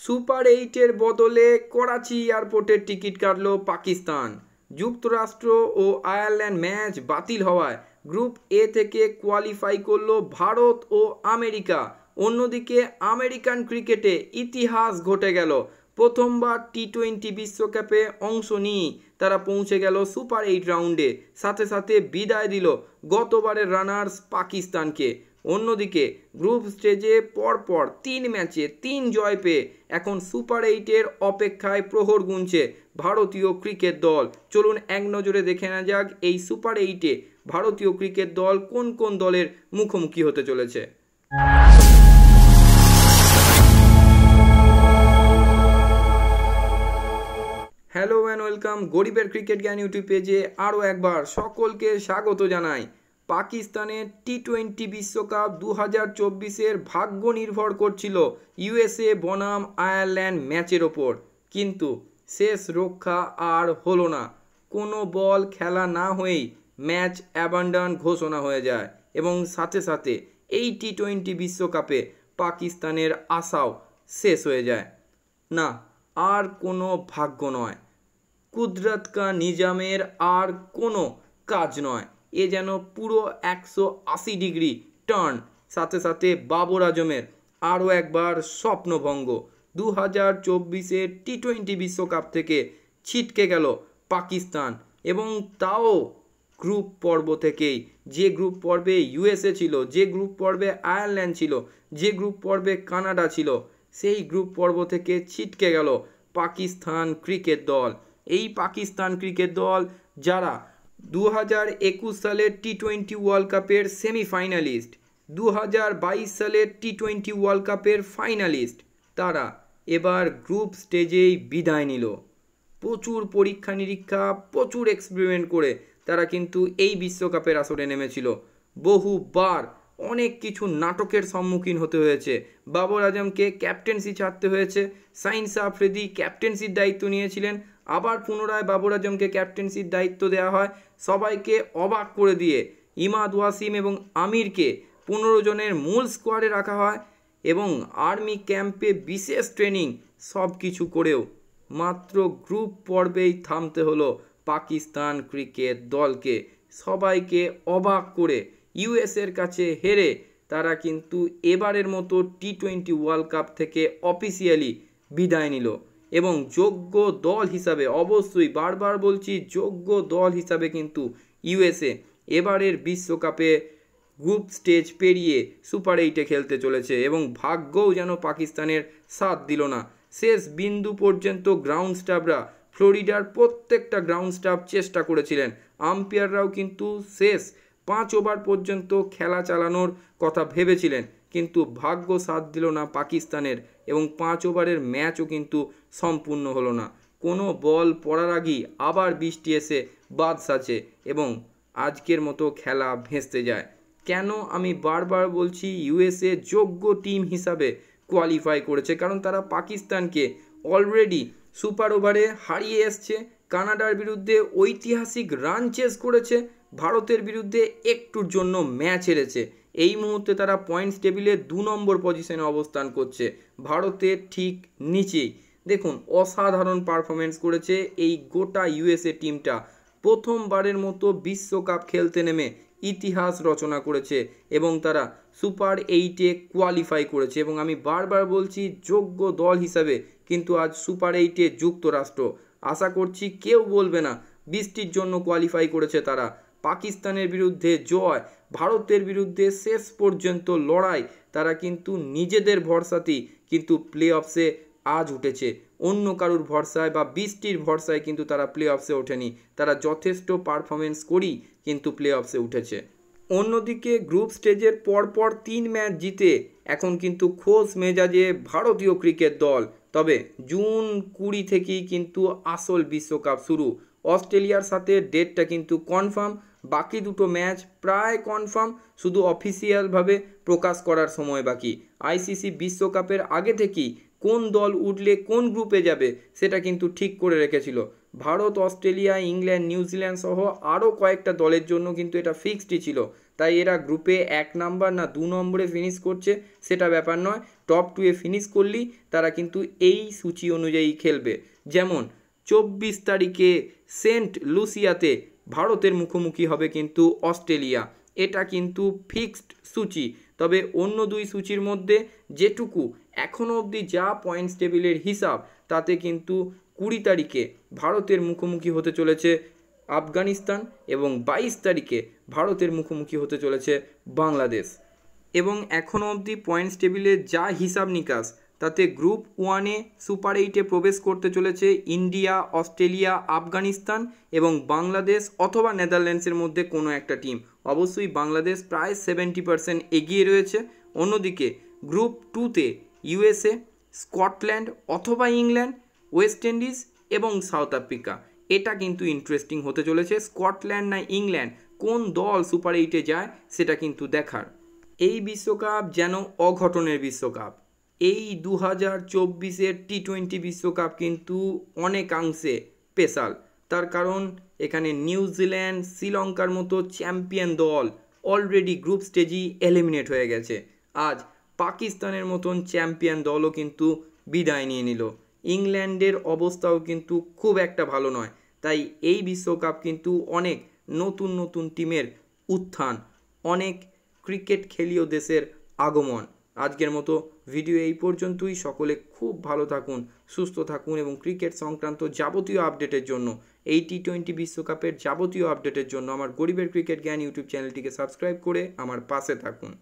Super এইটের বদলে করাচি এয়ারপোর্টের টিকিট কাটল পাকিস্তান। যুক্তরাষ্ট্র ও আয়ারল্যান্ড ম্যাচ বাতিল হওয়ায় গ্রুপ এ থেকে কোয়ালিফাই করল ভারত ও আমেরিকা। অন্যদিকে আমেরিকান ক্রিকেটে ইতিহাস ঘটে গেল। প্রথমবার টি-20 বিশ্বকাপে অংশ নিয়ে তারা পৌঁছে গেল সুপার এইট রাউন্ডে, সাথে সাথে বিদায় দিল গতবারের রানার্স পাকিস্তানকে। অন্যদিকে গ্রুপ স্টেজে পরপর 3 ম্যাচে 3 জয় পেয়ে এখন সুপার এইটের অপেক্ষায় প্রহর গুনছে ভারতীয় ক্রিকেট দল। চলুন এক নজরে দেখে নেওয়া যাক এই সুপার এইটে ভারতীয় ক্রিকেট দল কোন কোন দলের মুখোমুখি হতে চলেছে। হ্যালো অ্যান্ড ওয়েলকাম গরিবের ক্রিকেট জ্ঞান ইউটিউব পেজে আরও একবার সকলকে স্বাগত জানাই। পাকিস্তানের টি-20 বিশ্বকাপ 2024-এর ভাগ্য নির্ভর করছিল ইউএসএ বনাম আয়ারল্যান্ড ম্যাচের ওপর, কিন্তু শেষ রক্ষা আর হলো না। কোনো বল খেলা না হয়েই ম্যাচ অ্যাবান্ডন ঘোষণা হয়ে যায় এবং সাথে সাথে এই টি-20 বিশ্বকাপে পাকিস্তানের আশাও শেষ হয়ে যায়। না, আর কোনো ভাগ্য নয়, কুদরত কা নিজামের আর কোনো কাজ নয়। এ যেন পুরো 180 ডিগ্রি টার্ন। সাথে সাথে বাবর আজমের আরও একবার স্বপ্নভঙ্গ। 2024-এর টি-20 বিশ্বকাপ থেকে ছিটকে গেল পাকিস্তান, এবং তাও গ্রুপ পর্ব থেকেই। যে গ্রুপ পর্বে ইউএসএ ছিল, যে গ্রুপ পর্বে আয়ারল্যান্ড ছিল, যে গ্রুপ পর্বে কানাডা ছিল, সেই গ্রুপ পর্ব থেকে ছিটকে গেল পাকিস্তান ক্রিকেট দল। এই পাকিস্তান ক্রিকেট দল যারা 2021 সালের টি-20 ওয়ার্ল্ড কাপের সেমিফাইনালিস্ট, 2022 সালের টি-20 ওয়ার্ল্ড কাপের ফাইনালিস্ট, তারা এবার গ্রুপ স্টেজেই বিদায় নিল। প্রচুর পরীক্ষা নিরীক্ষা, প্রচুর এক্সপেরিমেন্ট করে তারা কিন্তু এই বিশ্বকাপের আসরে নেমেছিল। বহুবার অনেক কিছু নাটকের সম্মুখীন হতে হয়েছে। বাবর আজমকে ক্যাপ্টেন্সি ছাড়তে হয়েছে, সাইন আফ্রিদি ক্যাপ্টেন্সির দায়িত্ব নিয়েছিলেন, আবার পুনরায় বাবর আজমকে ক্যাপ্টেন্সির দায়িত্ব দেওয়া হয়। সবাইকে অবাক করে দিয়ে ইমাদ ওয়াসিম এবং আমিরকে 15 জনের মূল স্কোয়াডে রাখা হয় এবং আর্মি ক্যাম্পে বিশেষ ট্রেনিং, সব কিছু করেও মাত্র গ্রুপ পর্বেই থামতে হলো পাকিস্তান ক্রিকেট দলকে। সবাইকে অবাক করে ইউএসএর কাছে হেরে তারা কিন্তু এবারের মতো টি-20 ওয়ার্ল্ড কাপ থেকে অফিসিয়ালি বিদায় নিল। এবং যোগ্য দল হিসাবে, অবশ্যই বারবার বলছি, যোগ্য দল হিসাবে কিন্তু ইউএসএ এবারের বিশ্বকাপে গ্রুপ স্টেজ পেরিয়ে সুপার এইটে খেলতে চলেছে। এবং ভাগ্যও যেন পাকিস্তানের সাথ দিল না। শেষ বিন্দু পর্যন্ত গ্রাউন্ড স্টাফরা, ফ্লোরিডার প্রত্যেকটা গ্রাউন্ড স্টাফ চেষ্টা করেছিলেন। আম্পায়াররাও কিন্তু শেষ 5 ওভার পর্যন্ত খেলা চালানোর কথা ভেবেছিলেন, কিন্তু ভাগ্য সাথ দিল না পাকিস্তানের, এবং 5 ওভারের ম্যাচও কিন্তু সম্পূর্ণ হলো না। কোনো বল পড়ার আগেই আবার বৃষ্টি এসে বাদ সাজে এবং আজকের মতো খেলা ভেস্তে যায়। কেন আমি বারবার বলছি ইউএসএ যোগ্য টিম হিসাবে কোয়ালিফাই করেছে, কারণ তারা পাকিস্তানকে অলরেডি সুপার ওভারে হারিয়ে এসছে, কানাডার বিরুদ্ধে ঐতিহাসিক রান চেস করেছে, ভারতের বিরুদ্ধে একটুর জন্য ম্যাচ হেরেছে। এই মুহূর্তে তারা পয়েন্টস টেবিলে 2 নম্বর পজিশনে অবস্থান করছে, ভারতের ঠিক নিচেই। দেখুন, অসাধারণ পারফরমেন্স করেছে এই গোটা ইউএসএ টিমটা। প্রথমবারের মতো বিশ্বকাপ খেলতে নেমে ইতিহাস রচনা করেছে এবং তারা সুপার এইটে কোয়ালিফাই করেছে। এবং আমি বারবার বলছি যোগ্য দল হিসাবে কিন্তু আজ সুপার এইটে যুক্তরাষ্ট্র। আশা করছি কেউ বলবে না বৃষ্টির জন্য কোয়ালিফাই করেছে তারা। পাকিস্তানের বিরুদ্ধে জয়, ভারতের বিরুদ্ধে শেষ পর্যন্ত লড়াই, তারা কিন্তু নিজেদের ভরসাতেই কিন্তু প্লে অফসে আজ উঠেছে। অন্য কারুর ভরসায় বা বৃষ্টির ভরসায় কিন্তু তারা প্লে অফসে ওঠেনি। তারা যথেষ্ট পারফরমেন্স করেই কিন্তু প্লে অফসে উঠেছে। অন্যদিকে গ্রুপ স্টেজের পরপর 3 ম্যাচ জিতে এখন কিন্তু খোশ মেজাজে ভারতীয় ক্রিকেট দল। তবে জুন 20 থেকেই কিন্তু আসল বিশ্বকাপ শুরু। অস্ট্রেলিয়ার সাথে ডেটটা কিন্তু কনফার্ম, বাকি দুটো ম্যাচ প্রায় কনফার্ম, শুধু অফিসিয়ালভাবে প্রকাশ করার সময় বাকি। আইসিসি বিশ্বকাপের আগে থেকেই কোন দল উঠলে কোন গ্রুপে যাবে সেটা কিন্তু ঠিক করে রেখেছিল। ভারত, অস্ট্রেলিয়া, ইংল্যান্ড, নিউজিল্যান্ড সহ আরও কয়েকটা দলের জন্য কিন্তু এটা ফিক্সডই ছিল। তাই এরা গ্রুপে 1 নাম্বার না 2 নম্বরে ফিনিশ করছে সেটা ব্যাপার নয়, টপ 2-এ ফিনিশ করলেই তারা কিন্তু এই সূচি অনুযায়ী খেলবে। যেমন 24 তারিখে সেন্ট লুসিয়াতে ভারতের মুখোমুখি হবে কিন্তু অস্ট্রেলিয়া, এটা কিন্তু ফিক্সড সূচি। তবে অন্য 2 সূচির মধ্যে যেটুকু এখনও অবধি যা পয়েন্টস টেবিলের হিসাব, তাতে কিন্তু 20 তারিখে ভারতের মুখোমুখি হতে চলেছে আফগানিস্তান এবং 22 তারিখে ভারতের মুখোমুখি হতে চলেছে বাংলাদেশ। এবং এখনও অবধি পয়েন্টস টেবিলের যা হিসাব নিকাশ, তাতে গ্রুপ 1-এ সুপার 8-এ প্রবেশ করতে চলেছে ইন্ডিয়া, অস্ট্রেলিয়া, আফগানিস্তান এবং বাংলাদেশ অথবা নেদারল্যান্ডসের মধ্যে কোনো একটা টিম। অবশ্যই বাংলাদেশ প্রায় 70% এগিয়ে রয়েছে। অন্যদিকে গ্রুপ 2-তে ইউএসএ, স্কটল্যান্ড অথবা ইংল্যান্ড, ওয়েস্ট ইন্ডিজ এবং সাউথ আফ্রিকা। এটা কিন্তু ইন্টারেস্টিং হতে চলেছে। স্কটল্যান্ড না ইংল্যান্ড, কোন দল সুপার 8-এ যায় সেটা কিন্তু দেখার। এই বিশ্বকাপ যেন অঘটনের বিশ্বকাপ। এই 2024-এর টি-20 বিশ্বকাপ কিন্তু অনেকাংশে স্পেশাল। তার কারণ এখানে নিউজিল্যান্ড, শ্রীলঙ্কার মতো চ্যাম্পিয়ন দল অলরেডি গ্রুপ স্টেজেই এলিমিনেট হয়ে গেছে। আজ পাকিস্তানের মতন চ্যাম্পিয়ন দলও কিন্তু বিদায় নিয়ে নিল। ইংল্যান্ডের অবস্থাও কিন্তু খুব একটা ভালো নয়। তাই এই বিশ্বকাপ কিন্তু অনেক নতুন নতুন টিমের উত্থান, অনেক ক্রিকেট খেলীয় দেশের আগমন। আজকের মতো ভিডিও এই পর্যন্তই। সকলে খুব ভালো থাকুন, সুস্থ থাকুন এবং ক্রিকেট সংক্রান্ত যাবতীয় আপডেটের জন্য, এই টি-20 বিশ্বকাপের যাবতীয় আপডেটের জন্য আমার গরিবের ক্রিকেট জ্ঞান ইউটিউব চ্যানেলটিকে সাবস্ক্রাইব করে আমার পাশে থাকুন।